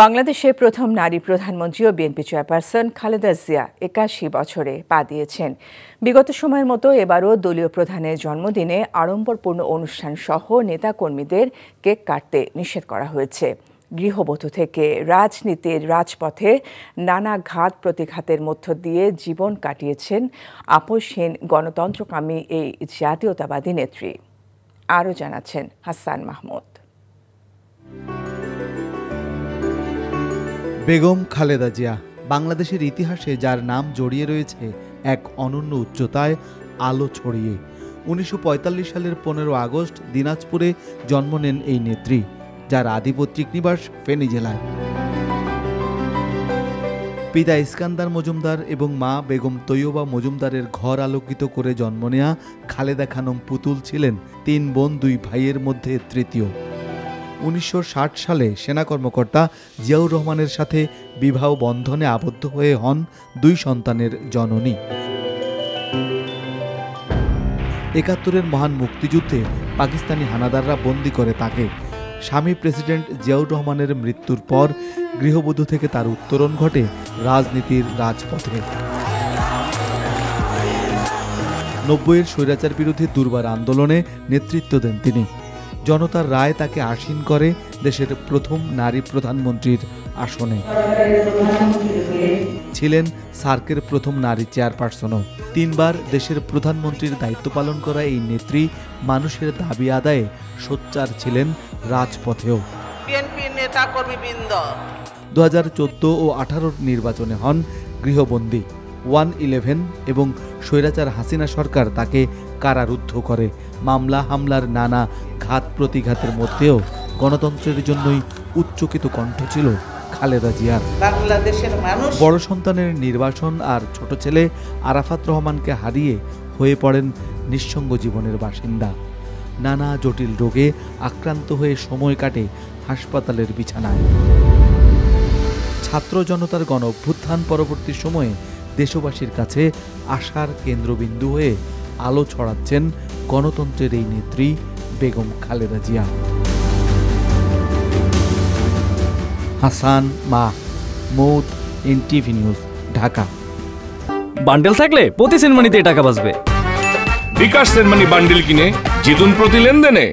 বাংলাদেশের প্রথম নারী প্রধানমন্ত্রী ও বিএনপি চেয়ারপারসন খালেদা জিয়া ৮১ বছরে পা দিয়েছেন। বিগত সময়ের মতো এবারও দলীয় প্রধানের জন্মদিনে আড়ম্বরপূর্ণ অনুষ্ঠান সহ নেতাকর্মীদের কেক কাটতে নিষেধ করা হয়েছে। গৃহবধূ থেকে রাজনীতির রাজপথে নানা ঘাত প্রতিঘাতের মধ্য দিয়ে জীবন কাটিয়েছেন আপোষহীন গণতন্ত্রকামী এই জাতীয়তাবাদী নেত্রী। আরও জানাচ্ছেন হাসান মাহমুদ। বেগম খালেদা জিয়া বাংলাদেশের ইতিহাসে যার নাম জড়িয়ে রয়েছে এক অনন্য উচ্চতায়, আলো ছড়িয়ে। ১৯৪৫ সালের ১৫ আগস্ট দিনাজপুরে জন্ম নেন এই নেত্রী, যার আদিপৈতৃক নিবাস ফেনী জেলায়। পিতা ইস্কান্দার মজুমদার এবং মা বেগম তৈয়বা মজুমদারের ঘর আলোকিত করে জন্ম নেয়া খালেদা খানম পুতুল ছিলেন ৩ বোন ২ ভাইয়ের মধ্যে তৃতীয়। ১৯৬০ সালে সেনা কর্মকর্তা জিয়াউর রহমানের সাথে বিবাহ বন্ধনে আবদ্ধ হয়ে হন ২ সন্তানের জননী। ৭১-এর মহান মুক্তিযুদ্ধে পাকিস্তানি হানাদাররা বন্দী করে তাকে। স্বামী প্রেসিডেন্ট জিয়াউর রহমানের মৃত্যুর পর গৃহবধূ থেকে তার উত্তরণ ঘটে রাজনীতির রাজপথে। ৯০-এর স্বৈরাচার বিরোধী দুর্বার আন্দোলনে নেতৃত্ব দেন তিনি। জনতার রায় তাকে আসীন করে দেশের প্রথম নারী প্রধানমন্ত্রীর আসনে। ছিলেন সার্কের প্রথম নারী চেয়ারপারসনও। ৩ বার দেশের প্রধানমন্ত্রীর দায়িত্ব পালন করা এই নেত্রী মানুষের দাবি আদায়ে সোচ্চার ছিলেন রাজপথেও। বিএনপি নেতা কর্মীবৃন্দ ২০১৪ ও ২০১৮ নির্বাচনে হন গৃহবন্দী। 1-11 এবং স্বৈরাচার হাসিনা সরকার তাকে কারারুদ্ধ করে। মামলা হামলার নানা ঘাত প্রতিঘাতের মধ্যেও গণতন্ত্রের জন্যই উচ্চকিত কণ্ঠ ছিল খালেদা জিয়ার। বাংলাদেশের মানুষ বড় সন্তানের নির্বাসন আর ছোট ছেলে আরাফাত রহমানকে হারিয়ে হয়ে পড়েন নিঃসঙ্গ জীবনের বাসিন্দা। নানা জটিল রোগে আক্রান্ত হয়ে সময় কাটে হাসপাতালের বিছানায়। ছাত্র জনতার গণ অভ্যুত্থান পরবর্তী সময়ে দেশবাসীর কাছে আশার কেন্দ্রবিন্দু হয়ে আলো ছড়াচ্ছেন গণতন্ত্রের এই নেত্রী Begum Khaleda Zia. Hasan Mahmud, NTV news, Dhaka. Bundle থাকলে প্রতি সেনমানিতে টাকা বাঁচবে। বিকাশ সেনমানি বান্ডেল কিনে জিতুন প্রতি লেনদেনে।